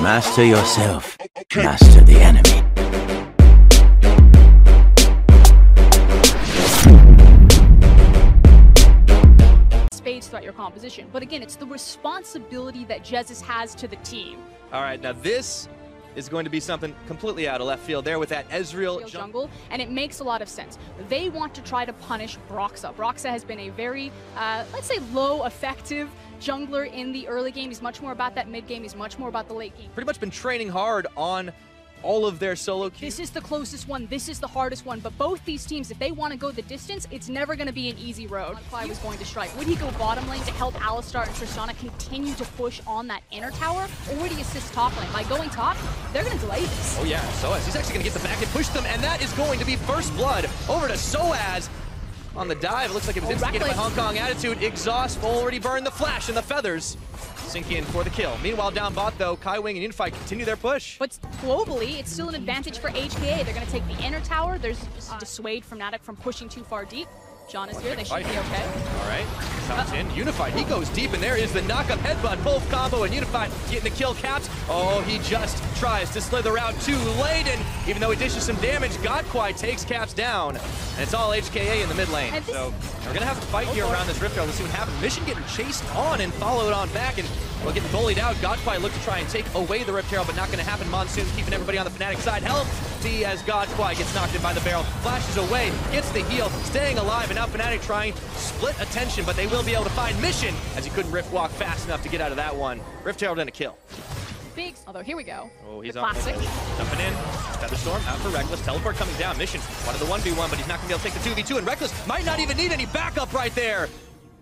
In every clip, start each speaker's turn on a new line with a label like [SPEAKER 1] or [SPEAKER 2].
[SPEAKER 1] Master yourself. Master the enemy.
[SPEAKER 2] Spades throughout your composition. But again, it's the responsibility that Jesus has to the team.
[SPEAKER 3] All right, now this is going to be something completely out of left field there with that Ezreal
[SPEAKER 2] jungle, and it makes a lot of sense. They want to try to punish Broxah. Broxah has been a very, let's say, low effective jungler in the early game. He's much more about that mid game. He's much more about the late game.
[SPEAKER 3] Pretty much been training hard on all of their solo queues.
[SPEAKER 2] This is the closest one. This is the hardest one. But both these teams, if they want to go the distance, it's never going to be an easy road. HKA was going to strike. Would he go bottom lane to help Alistar and Tristana continue to push on that inner tower? Or would he assist top lane? By going top, they're going to delay this.
[SPEAKER 3] Oh yeah, Soaz, he's actually going to get the back and push them, and that is going to be first blood over to Soaz. On the dive, it looks like it was instigated by Hong Kong Attitude. Exhaust already burned the flash and the feathers. Sink in for the kill. Meanwhile, down bot though, Kaiwing and Unified continue their push.
[SPEAKER 2] But globally, it's still an advantage for HKA. They're going to take the inner tower. There's dissuade Fnatic from pushing too far deep. John is here. They should be okay.
[SPEAKER 3] All right. Comes in. Unified. He goes deep, and there is the knock-up headbutt. Both combo, and Unified getting the kill capped. Oh, he just tries to slither out too late, and even though he dishes some damage, Godquai takes caps down. And it's all HKA in the mid lane. So we're going to have to fight here around this Rift Guard. Let's see what happens. Mission getting chased on and followed on back, and we'll get bullied out. Godquai look to try and take away the Rift Herald, but not going to happen. Monsoon keeping everybody on the Fnatic side. Healthy as Godquai gets knocked in by the barrel. Flashes away, gets the heal, staying alive, and now Fnatic trying to split attention, but they will be able to find Mission as he couldn't Rift Walk fast enough to get out of that one. Rift Herald and a kill.
[SPEAKER 2] Big, although here we go.
[SPEAKER 3] Oh, he's
[SPEAKER 2] the
[SPEAKER 3] on
[SPEAKER 2] classic.
[SPEAKER 3] Jumping in. Featherstorm out for Reckless. Teleport coming down. Mission one of the 1v1, but he's not going to be able to take the 2v2, and Reckless might not even need any backup right there.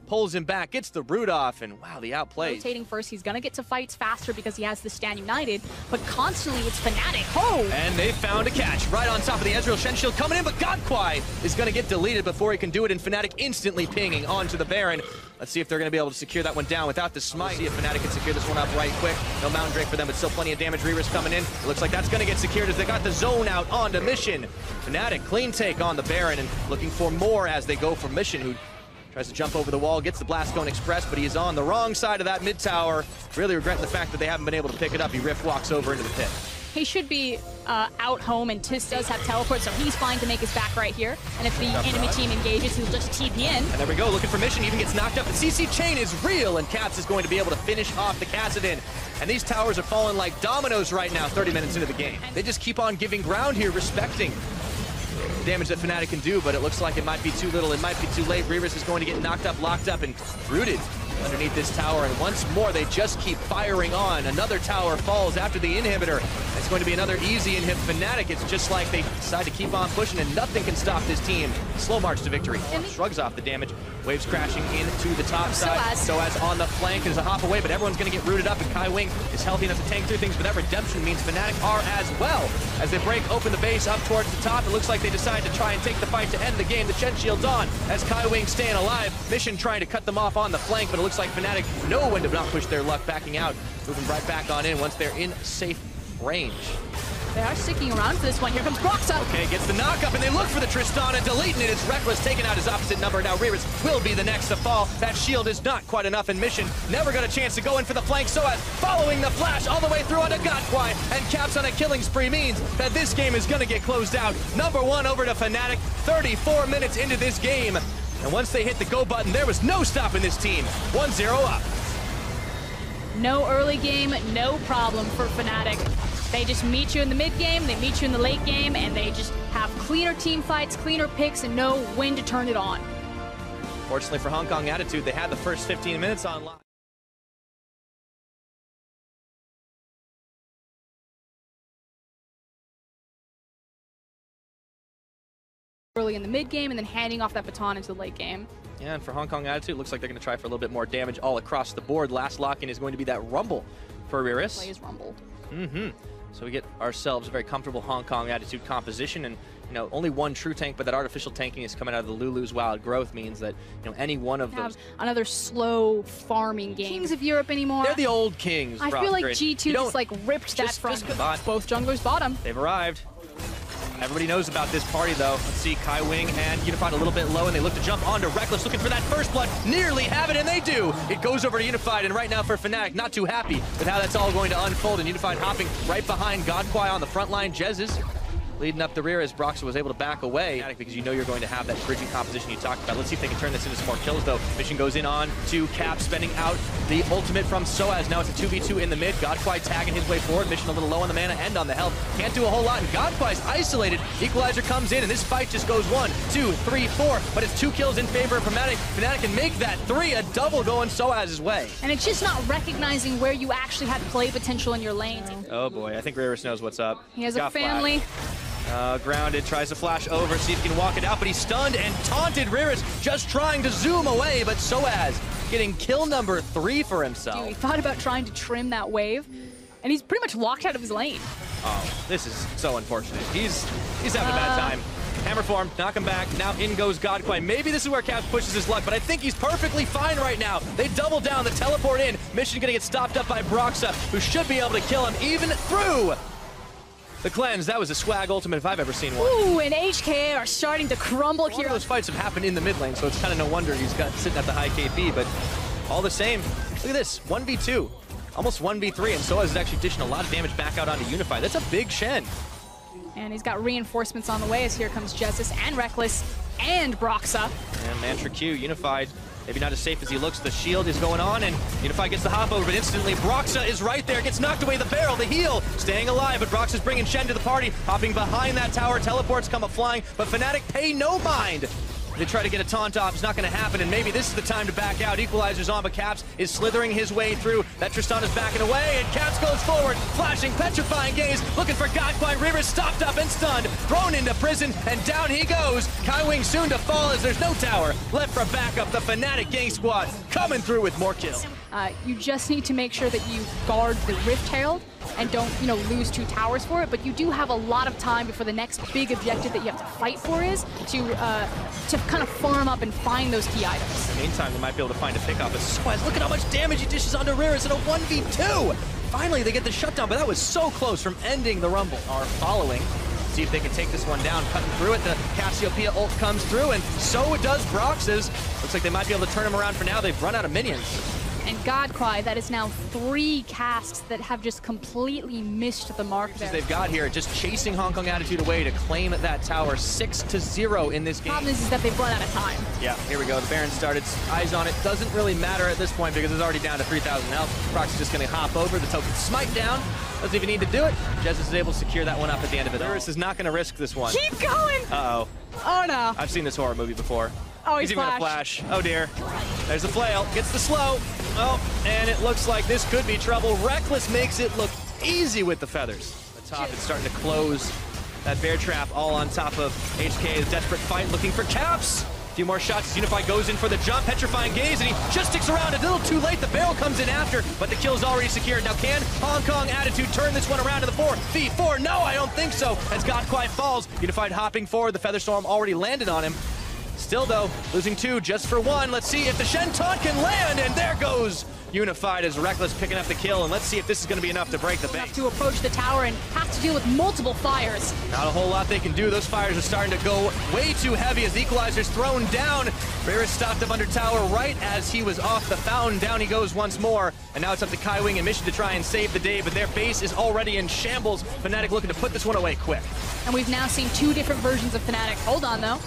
[SPEAKER 3] Pulls him back, gets the root off, and wow, the outplay.
[SPEAKER 2] Rotating first, he's gonna get to fights faster because he has the Stand United, but constantly it's Fnatic. Oh!
[SPEAKER 3] And they found a catch right on top of the Ezreal Shen Shield coming in, but Godquai is gonna get deleted before he can do it, and Fnatic instantly pinging onto the Baron. Let's see if they're gonna be able to secure that one down without the smite. See if Fnatic can secure this one up right quick. No Mountain Drake for them, but still plenty of damage. Reaver's coming in. It looks like that's gonna get secured as they got the zone out onto Mission. Fnatic, clean take on the Baron, and looking for more as they go for Mission, who tries to jump over the wall, gets the Blast Cone Express, but he is on the wrong side of that mid tower. Really regretting the fact that they haven't been able to pick it up. He Rift walks over into the pit.
[SPEAKER 2] He should be out home, and Tis does have teleport, so he's fine to make his back right here. And if the enemy team engages, he'll just TP in.
[SPEAKER 3] And there we go, looking for Mission, even gets knocked up. The CC chain is real, and Caps is going to be able to finish off the Kassadin. And these towers are falling like dominoes right now, 30 minutes into the game. They just keep on giving ground here, respecting damage that Fnatic can do, but it looks like it might be too little, it might be too late. Reaver's is going to get knocked up, locked up, and rooted underneath this tower, and once more they just keep firing on. Another tower falls after the inhibitor. It's going to be another easy inhib. Fnatic, it's just like they decide to keep on pushing, and nothing can stop this team. Slow march to victory. Shrugs off the damage. Waves crashing into the top side. Soaz on the flank is a hop away, but everyone's going to get rooted up, and Kaiwing is healthy enough to tank through things, but that redemption means Fnatic are as well. As they break open the base up towards the top, it looks like they decide to try and take the fight to end the game. The Shen Shield's on as Kaiwing staying alive. Mission trying to cut them off on the flank, but it looks like Fnatic know when to not push their luck, backing out, moving right back on in once they're in safe range.
[SPEAKER 2] They are sticking around for this one. Here comes Broxah.
[SPEAKER 3] Okay, gets the knockup, and they look for the Tristana, deleting it. It's Reckless taking out his opposite number. Now Reaver's will be the next to fall. That shield is not quite enough, and Mission never got a chance to go in for the flank. Soaz following the flash all the way through onto Godquai, and Caps on a killing spree means that this game is going to get closed out. Number one over to Fnatic, 34 minutes into this game. And once they hit the go button, there was no stopping this team. 1-0 up.
[SPEAKER 2] No early game, no problem for Fnatic. They just meet you in the mid game, they meet you in the late game, and they just have cleaner team fights, cleaner picks, and know when to turn it on.
[SPEAKER 3] Fortunately for Hong Kong Attitude, they had the first 15 minutes on lock.
[SPEAKER 2] Early in the mid game, and then handing off that baton into the late game.
[SPEAKER 3] Yeah, and for Hong Kong Attitude, it looks like they're going to try for a little bit more damage all across the board. Last lock-in is going to be that Rumble for Riris.
[SPEAKER 2] Plays Rumble.
[SPEAKER 3] So we get ourselves a very comfortable Hong Kong Attitude composition, and you know, only one true tank, but that artificial tanking is coming out of the Lulu's Wild Growth means that, you know, any one of those.
[SPEAKER 2] Another slow farming game. Kings of Europe anymore.
[SPEAKER 3] They're the old kings.
[SPEAKER 2] I feel like G2 just like ripped that from
[SPEAKER 3] just
[SPEAKER 2] both junglers bottom.
[SPEAKER 3] They've arrived. Everybody knows about this party, though. Let's see, Kai Wing and Unified a little bit low, and they look to jump onto Reckless, looking for that first blood. Nearly have it, and they do. It goes over to Unified, and right now for Fnatic, not too happy with how that's all going to unfold, and Unified hopping right behind Godquai on the front line. Jez is leading up the rear as Broxah was able to back away, because you know you're going to have that bridging composition you talked about. Let's see if they can turn this into some more kills, though. Mission goes in on to Cap, spending out the ultimate from Soaz. Now it's a 2v2 in the mid. Godquai tagging his way forward. Mission a little low on the mana and on the health. Can't do a whole lot, and Godquai's isolated. Equalizer comes in, and this fight just goes 1, 2, 3, 4, but it's 2 kills in favor of Fnatic. Fnatic can make that 3, a double going Soaz's way.
[SPEAKER 2] And it's just not recognizing where you actually had play potential in your lanes.
[SPEAKER 3] Oh boy, I think Rarus knows what's up.
[SPEAKER 2] He has a family.
[SPEAKER 3] Grounded, tries to flash over, see if he can walk it out, but he's stunned and taunted. Rarus just trying to zoom away, but Soaz getting kill number 3 for himself.
[SPEAKER 2] Dude, he thought about trying to trim that wave, and he's pretty much locked out of his lane.
[SPEAKER 3] Oh, this is so unfortunate. He's having a bad time. Hammer form, knock him back. Now in goes Godquai. Maybe this is where Caps pushes his luck, but I think he's perfectly fine right now. They double down, the teleport in. Mission gonna get stopped up by Broxah, who should be able to kill him even through the cleanse. That was a swag ultimate if I've ever seen one.
[SPEAKER 2] Ooh, and HKA are starting to crumble here.
[SPEAKER 3] Those fights have happened in the mid lane, so it's kind of no wonder he's got sitting at the high KP, but all the same, look at this, 1v2, almost 1v3, and Soaz is actually dishing a lot of damage back out onto Unified. That's a big Shen.
[SPEAKER 2] And he's got reinforcements on the way as here comes Jessus and Reckless and Broxah.
[SPEAKER 3] And Mantra Q, Unified, maybe not as safe as he looks. The shield is going on, and Unified gets the hop over, but instantly Broxah is right there, gets knocked away the barrel, the heal, staying alive, but Broxah's bringing Shen to the party, hopping behind that tower, teleports come up flying, but Fnatic pay no mind. They try to get a taunt off, it's not going to happen, and maybe this is the time to back out. Equalizer's on, but Caps is slithering his way through. That Tristan is backing away, and Caps goes forward, flashing, petrifying gaze, looking for Godquai. Rivers stopped up and stunned, thrown into prison, and down he goes. Kai Wing soon to fall as there's no tower left for backup. The Fnatic gang squad coming through with more kills.
[SPEAKER 2] You just need to make sure that you guard the Rift Herald and don't, lose 2 towers for it, but you do have a lot of time before the next big objective that you have to fight for is to kind of farm up and find those key items.
[SPEAKER 3] In the meantime, they might be able to find a pickup. As Soaz, look at how much damage he dishes onto Rarus in a 1v2! Finally, they get the shutdown, but that was so close from ending the Rumble. Are following. See if they can take this one down, cutting through it. The Cassiopeia ult comes through, and so does Broxah's. Looks like they might be able to turn him around for now. They've run out of minions.
[SPEAKER 2] And Godquai, that is now 3 casts that have just completely missed the mark there.
[SPEAKER 3] They've got here, just chasing Hong Kong Attitude away to claim that tower 6-0 in this game.
[SPEAKER 2] Problem is that they've run out of time.
[SPEAKER 3] Yeah, here we go. The Baron started, eyes on it. Doesn't really matter at this point because it's already down to 3,000 health. Broxah's just going to hop over, the token smite down. Doesn't even need to do it. Jessus is able to secure that one up at the end of it. Rarus is not going to risk this one.
[SPEAKER 2] Keep going!
[SPEAKER 3] Uh-oh.
[SPEAKER 2] Oh no.
[SPEAKER 3] I've seen this horror movie before.
[SPEAKER 2] Oh,
[SPEAKER 3] he's even gonna flash. Oh dear. There's the flail. Gets the slow. Oh, and it looks like this could be trouble. Reckless makes it look easy with the feathers. The top is starting to close that bear trap all on top of HKA's desperate fight, looking for Caps. A few more shots as Unified goes in for the jump, petrifying gaze, and he just sticks around a little too late. The barrel comes in after, but the kill's already secured. Now can Hong Kong Attitude turn this one around to the 4v4? No, I don't think so, as Godquai falls. Unified hopping forward, the Featherstorm already landed on him. Still though, losing 2 just for 1. Let's see if the Shen taunt can land, and there goes Unified as Reckless picking up the kill, and let's see if this is going to be enough to break the bank.
[SPEAKER 2] To approach the tower and have to deal with multiple fires.
[SPEAKER 3] Not a whole lot they can do. Those fires are starting to go way too heavy as the Equalizer's thrown down. Rarus stopped up under tower right as he was off the fountain. Down he goes once more, and now it's up to Kai Wing and Mission to try and save the day, but their base is already in shambles. Fnatic looking to put this one away quick.
[SPEAKER 2] And we've now seen 2 different versions of Fnatic. Hold on though.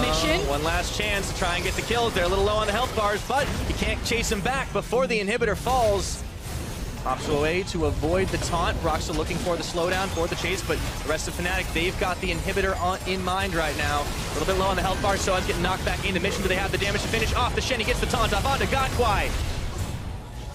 [SPEAKER 2] Mission.
[SPEAKER 3] One last chance to try and get the kills. They're a little low on the health bars, but he can't chase him back before the inhibitor falls. Hops away to avoid the taunt. Broxah looking for the slowdown for the chase, but the rest of Fnatic, they've got the inhibitor in mind right now. A little bit low on the health bar, so it's getting knocked back into Mission. Do they have the damage to finish off the Shen? He gets the taunt off onto Godquai.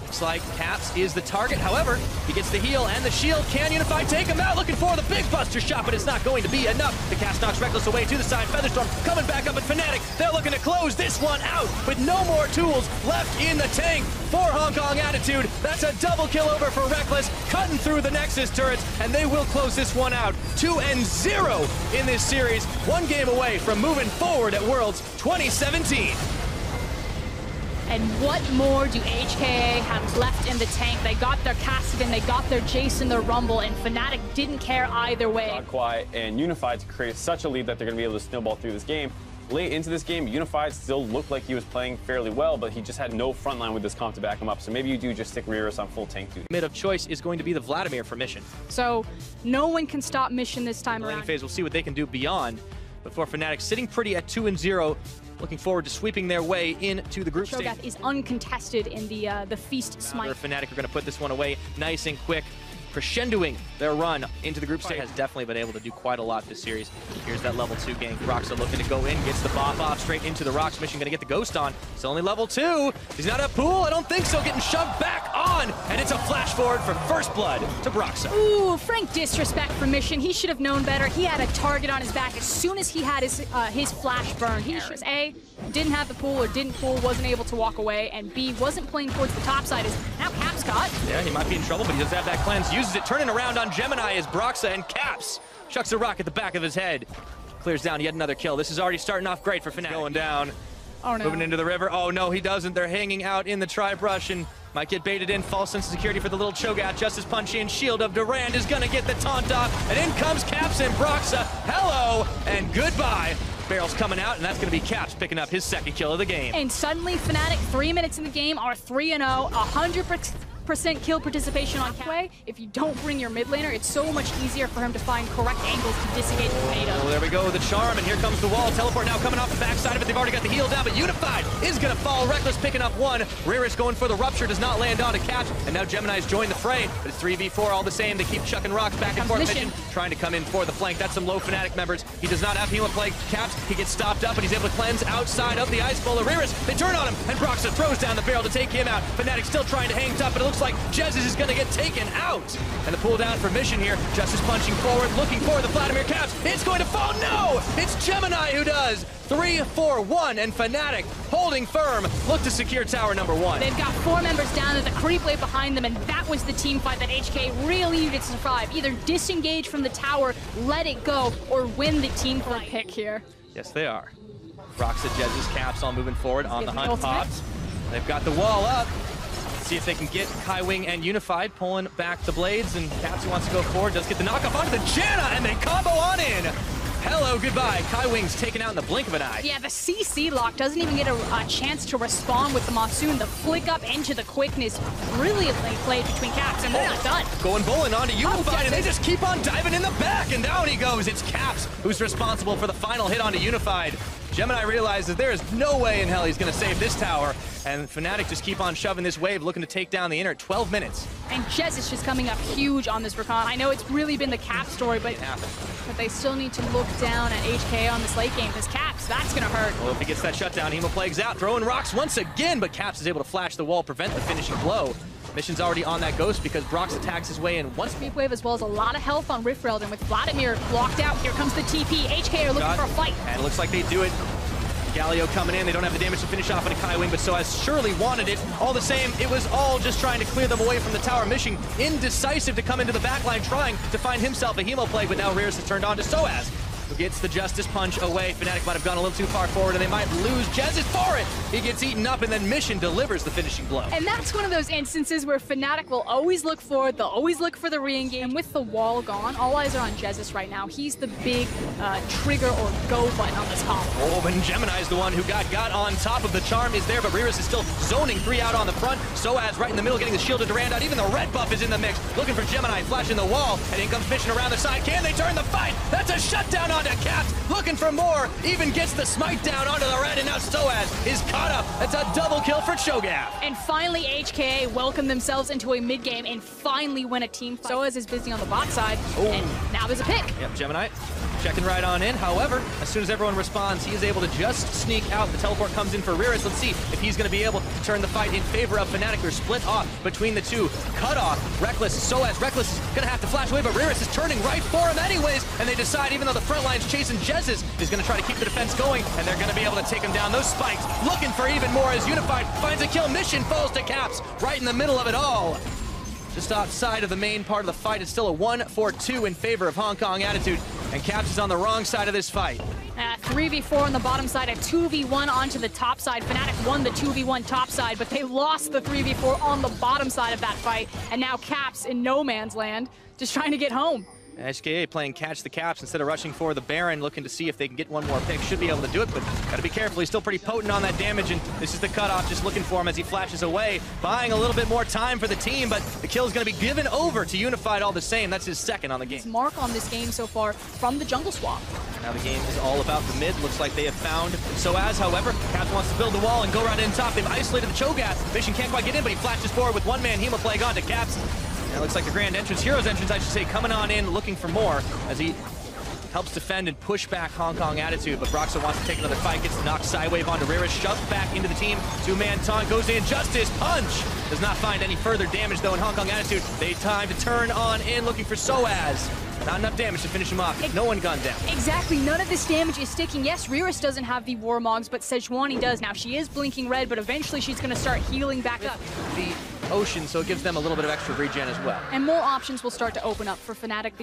[SPEAKER 3] Looks like Caps is the target. However, he gets the heal and the shield. Can Unified take him out? Looking for the big buster shot, but it's not going to be enough. The cast knocks Reckless away to the side. Featherstorm coming back up at Fnatic. They're looking to close this one out with no more tools left in the tank for Hong Kong Attitude. That's a double kill over for Reckless, cutting through the Nexus turrets, and they will close this one out. 2-0 in this series. 1 game away from moving forward at Worlds 2017.
[SPEAKER 2] And what more do HKA have left in the tank? They got their Kassadin, they got their Jason, their Rumble, and Fnatic didn't care either way.
[SPEAKER 4] HKA and Unified to create such a lead that they're going to be able to snowball through this game. Late into this game, Unified still looked like he was playing fairly well, but he just had no front line with this comp to back him up. So maybe you do just stick Riris on full tank duty.
[SPEAKER 3] Mid of choice is going to be the Vladimir for Mission.
[SPEAKER 2] So no one can stop Mission this time around.
[SPEAKER 3] Phase, we'll see what they can do beyond. But for Fnatic, sitting pretty at 2-0, looking forward to sweeping their way into the group stage.
[SPEAKER 2] Shogath is uncontested in the Feast Smite.
[SPEAKER 3] Fnatic are going to put this one away nice and quick, crescendoing their run into the group stage. Has definitely been able to do quite a lot this series. Here's that level 2 gank. Roxa looking to go in, gets the bop off straight into the rocks. Mission going to get the ghost on. It's only level 2. He's not at pool. I don't think so. Getting shoved back on, and it's a flash forward for first blood to Broxa.
[SPEAKER 2] Ooh, frank disrespect for Mission. He should have known better. He had a target on his back as soon as he had his flash burn. He should A, didn't have the pool or didn't pool, wasn't able to walk away, and B, wasn't playing towards the top side. Is now Caps got.
[SPEAKER 3] Yeah, he might be in trouble, but he does have that cleanse. Uses it, turning around on Gemini as Broxa and Caps chucks a rock at the back of his head. Clears down yet another kill. This is already starting off great for Fnatic. Going down.
[SPEAKER 2] Oh no.
[SPEAKER 3] Moving into the river. Oh no, he doesn't. They're hanging out in the tri-brush and might get baited in. False sense of security for the little Cho'Gath. Justice Punch in. Shield of Durand is gonna get the taunt off. And in comes Caps and Broxa. Hello and goodbye. Barrel's coming out, and that's going to be Caps picking up his second kill of the game.
[SPEAKER 2] And suddenly, Fnatic, 3 minutes in the game, are 3-0, 100% kill participation on Caps. If you don't bring your mid laner, it's so much easier for him to find correct angles to disengage the Tornado.
[SPEAKER 3] Oh, there we go, the charm, and here comes the wall. Teleport now coming off the backside of it. They've already got the heal down, but Unified is going to fall. Reckless picking up one. Riris going for the rupture, does not land onto Caps, and now Gemini's joined the fray, but it's 3v4 all the same. They keep chucking rocks back and forth. Mission trying to come in for the flank. That's some low Fnatic members. He does not have Hema Plague. Caps, he gets stopped up, and he's able to cleanse outside of the Ice Bowl. Riris, they turn on him, and Broxa throws down the barrel to take him out. Fnatic still trying to hang tough, but it looks like Jez is going to get taken out. And the pull down for Mission here. Justice punching forward, looking for the Vladimir Caps. It's going to fall. No! It's Gemini who does. 3-4-1, and Fnatic holding firm. Look to secure tower number 1.
[SPEAKER 2] They've got 4 members down, there's a creep wave behind them, and that was the team fight that HK really needed to survive. Either disengage from the tower, let it go, or win the team fight pick here.
[SPEAKER 3] Yes, they are. Broxa, Jez's Caps all moving forward on the hunt pops. They've got the wall up. Let's see if they can get Kai Wing and Unified pulling back the blades, and Caps who wants to go forward does get the knockoff onto the Janna, and they combo on in. Hello, goodbye. Kai Wing's taken out in the blink of an eye.
[SPEAKER 2] Yeah, the CC lock doesn't even get a chance to respond with the Monsoon. The flick up into the quickness, brilliantly played between Caps, and they're not done.
[SPEAKER 3] Going bowling onto Unified, and they just keep on diving in the back, and down he goes. It's Caps who's responsible for the final hit onto Unified. Gemini realizes there is no way in hell he's going to save this tower, and Fnatic just keep on shoving this wave, looking to take down the inner at 12 minutes.
[SPEAKER 2] And Jez is just coming up huge on this recon. I know it's really been the Cap story, but they still need to look down at HKA on this late game, because Caps, that's going to hurt.
[SPEAKER 3] Well, if he gets that shutdown, Hema Plague's out, throwing rocks once again, but Caps is able to flash the wall, prevent the finishing blow. Mission's already on that ghost because Brox attacks his way in once.
[SPEAKER 2] Creep wave as well as a lot of health on Riftweld, and with Vladimir blocked out, here comes the TP. HKA are looking for a fight.
[SPEAKER 3] And it looks like they do it. Galio coming in, they don't have the damage to finish off on a Kai Wing, but Soaz surely wanted it. All the same, it was all just trying to clear them away from the tower. Mission indecisive to come into the backline, trying to find himself a Hemo Plague, but now Riris has turned on to Soaz, who gets the Justice Punch away. Fnatic might have gone a little too far forward, and they might lose. Jez is for it! He gets eaten up, and then Mission delivers the finishing blow.
[SPEAKER 2] And that's one of those instances where Fnatic will always look forward, they'll always look for the re-engage. And with the wall gone, all eyes are on Jezis right now. He's the big trigger or go button on this comp.
[SPEAKER 3] Oh, and Gemini's the one who got on top of the charm is there, but Riris is still zoning 3 out on the front. Soaz right in the middle, getting the shield of Durand out. Even the red buff is in the mix. Looking for Gemini, flashing the wall, and in comes Mission around the side. Can they turn the fight? That's a shutdown onto Caps. Looking for more, even gets the smite down onto the red, and now Soaz is caught up. That's a double kill for Cho'Gath.
[SPEAKER 2] And finally, HKA welcome themselves into a mid-game and finally win a team fight. Soaz is busy on the bot side, and now there's a pick.
[SPEAKER 3] Yep, Gemini checking right on in. However, as soon as everyone responds, he is able to just sneak out. The teleport comes in for Riris. Let's see if he's going to be able to turn the fight in favor of Fnatic. They're split off between the two. Cut off, Reckless, Soaz. Reckless is going to have to flash away, but Riris is turning right for him anyways, and they decide, even though the front line's chasing Jez's, is going to try to keep the defense going, and they're going to be able to take him down. Those spikes, looking for even more as Unified finds a kill. Mission falls to Caps right in the middle of it all. just outside of the main part of the fight. It's still a 1-4-2 in favor of Hong Kong Attitude, and Caps is on the wrong side of this fight.
[SPEAKER 2] 3v4 on the bottom side, a 2v1 onto the top side. Fnatic won the 2v1 top side, but they lost the 3v4 on the bottom side of that fight, and now Caps in no man's land, just trying to get home.
[SPEAKER 3] HKA playing catch the Caps instead of rushing for the Baron, looking to see if they can get one more pick. Should be able to do it, but gotta be careful. He's still pretty potent on that damage, and this is the cutoff, just looking for him as he flashes away, buying a little bit more time for the team, but the kill is gonna be given over to Unified all the same. That's his second on the game.
[SPEAKER 2] Mark on this game so far from the jungle swap.
[SPEAKER 3] Now the game is all about the mid. Looks like they have found Soaz, however. Caps wants to build the wall and go right in top. They've isolated the Cho'Gath. Mission can't quite get in, but he flashes forward with one-man Hemoplague onto Caps. And it looks like the grand entrance, Hero's entrance, I should say, coming on in, looking for more as he helps defend and push back Hong Kong Attitude, but Broxah wants to take another fight, gets knocked sidewave onto Riris, shoved back into the team. Two-man taunt goes in, Justice, punch! Does not find any further damage, though, in Hong Kong Attitude. They time to turn on in, looking for Soaz. Not enough damage to finish him off. No one gunned down.
[SPEAKER 2] Exactly. None of this damage is sticking. Yes, Riris doesn't have the Warmogs, but Sejuani does. Now, she is blinking red, but eventually she's going to start healing back up.
[SPEAKER 3] The Ocean, so it gives them a little bit of extra regen as well.
[SPEAKER 2] And more options will start to open up for Fnatic,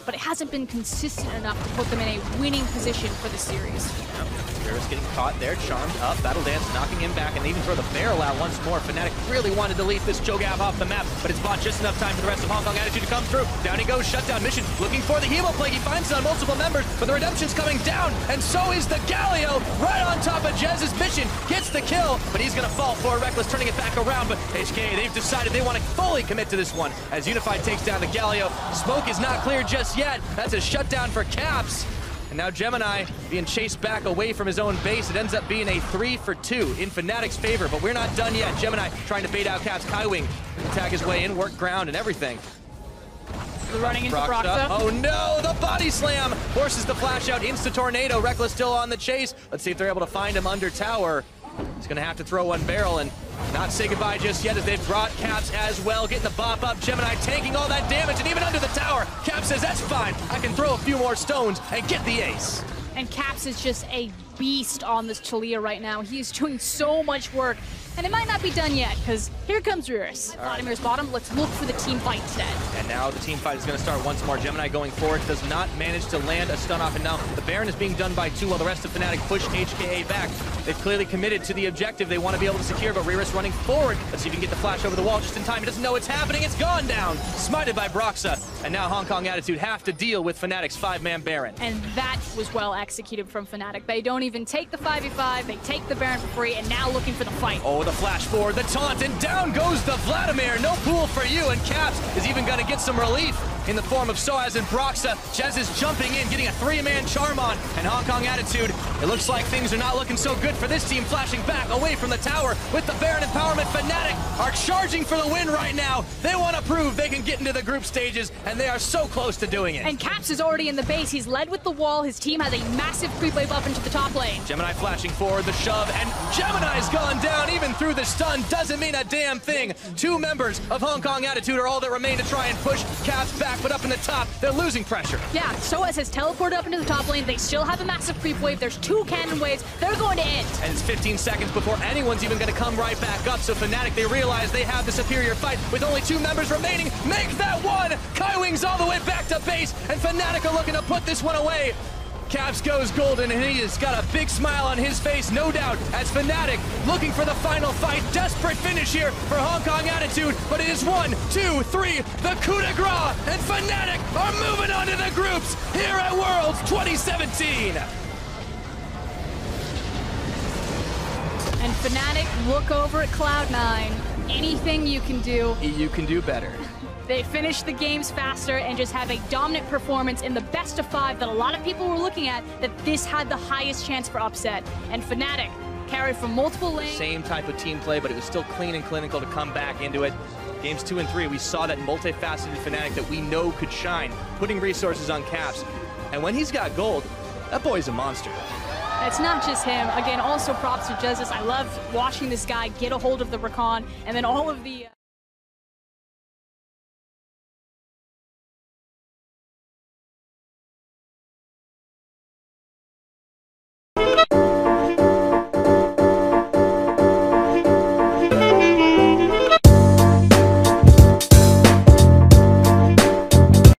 [SPEAKER 2] but it hasn't been consistent enough to put them in a winning position for the series.
[SPEAKER 3] Riris getting caught there, charmed up, Battle Dance knocking him back, and they even throw the barrel out once more. Fnatic really wanted to delete this Cho'Gath off the map, but it's bought just enough time for the rest of Hong Kong Attitude to come through. Down he goes, shutdown mission, looking for the Hemoplague. He finds it on multiple members, but the Redemption's coming down, and so is the Galio right on top of Jez's mission. Gets the kill, but he's going to fall for Reckless, turning it back around, but HKA, they've decided they want to fully commit to this one as Unified takes down the Galio. Smoke is not clear just yet. That's a shutdown for Caps. And now Gemini being chased back away from his own base. It ends up being a 3-for-2 in Fnatic's favor, but we're not done yet. Gemini trying to bait out Caps. Kaiwing attack his way in, work ground and everything.
[SPEAKER 2] Running into Broxah.
[SPEAKER 3] Oh no, the body slam forces the flash out, insta-tornado. Reckless still on the chase. Let's see if they're able to find him under tower. He's gonna have to throw one barrel and not say goodbye just yet as they've brought Caps as well. Getting the bop up, Gemini taking all that damage, and even under the tower, Caps says, that's fine, I can throw a few more stones and get the ace.
[SPEAKER 2] And Caps is just a beast on this Taliyah right now. He is doing so much work, and it might not be done yet, because here comes Riris. Vladimir's bottom, let's look for the team fight instead.
[SPEAKER 3] And now the team fight is going to start once more. Gemini going forward, does not manage to land a stun off, and now the Baron is being done by two while the rest of Fnatic push HKA back. They've clearly committed to the objective they want to be able to secure, but Riris running forward. Let's see if he can get the flash over the wall just in time. He doesn't know what's happening. It's gone down. Smited by Broxah. And now Hong Kong Attitude have to deal with Fnatic's 5-man Baron.
[SPEAKER 2] And that was well executed from Fnatic. They don't even take the 5v5, they take the Baron for free, and now looking for the fight.
[SPEAKER 3] Oh, the flash forward, the taunt, and down goes the Vladimir. No pool for you, and Caps is even going to get some relief in the form of Soaz and Broxah. Jez is jumping in, getting a 3-man charm on, and Hong Kong Attitude, it looks like things are not looking so good for this team, flashing back away from the tower with the Baron empowerment. Fnatic are charging for the win right now. They want to prove they can get into the group stages, and they are so close to doing it.
[SPEAKER 2] And Caps is already in the base. He's led with the wall. His team has a massive creep wave up into the top lane.
[SPEAKER 3] Gemini flashing forward, the shove, and Gemini's gone down even through the stun. Doesn't mean a damn thing. Two members of Hong Kong Attitude are all that remain to try and push Caps back, but up in the top, they're losing pressure.
[SPEAKER 2] Yeah, Soaz has teleported up into the top lane. They still have a massive creep wave. There's 2 cannon waves. They're going to end.
[SPEAKER 3] And it's 15 seconds before anyone's even going to come right back up. So Fnatic, they realize they have the superior fight with only 2 members remaining. Make that one! Kaiwing's all the way back to base, and Fnatic are looking to put this one away. Caps goes golden, and he has got a big smile on his face, no doubt, as Fnatic looking for the final fight. Desperate finish here for Hong Kong Attitude, but it is 1, 2, 3, the coup de grace, and Fnatic are moving on to the groups here at Worlds 2017.
[SPEAKER 2] And Fnatic look over at Cloud9. Anything you can do.
[SPEAKER 3] You can do better.
[SPEAKER 2] They finish the games faster and just have a dominant performance in the best of 5 that a lot of people were looking at, that this had the highest chance for upset. And Fnatic carried from multiple lanes.
[SPEAKER 3] Same type of team play, but it was still clean and clinical to come back into it. Games 2 and 3, we saw that multifaceted Fnatic that we know could shine, putting resources on Caps. And when he's got gold, that boy's a monster.
[SPEAKER 2] It's not just him. Again, also props to Jez. I love watching this guy get a hold of the Rakan, and then all of the...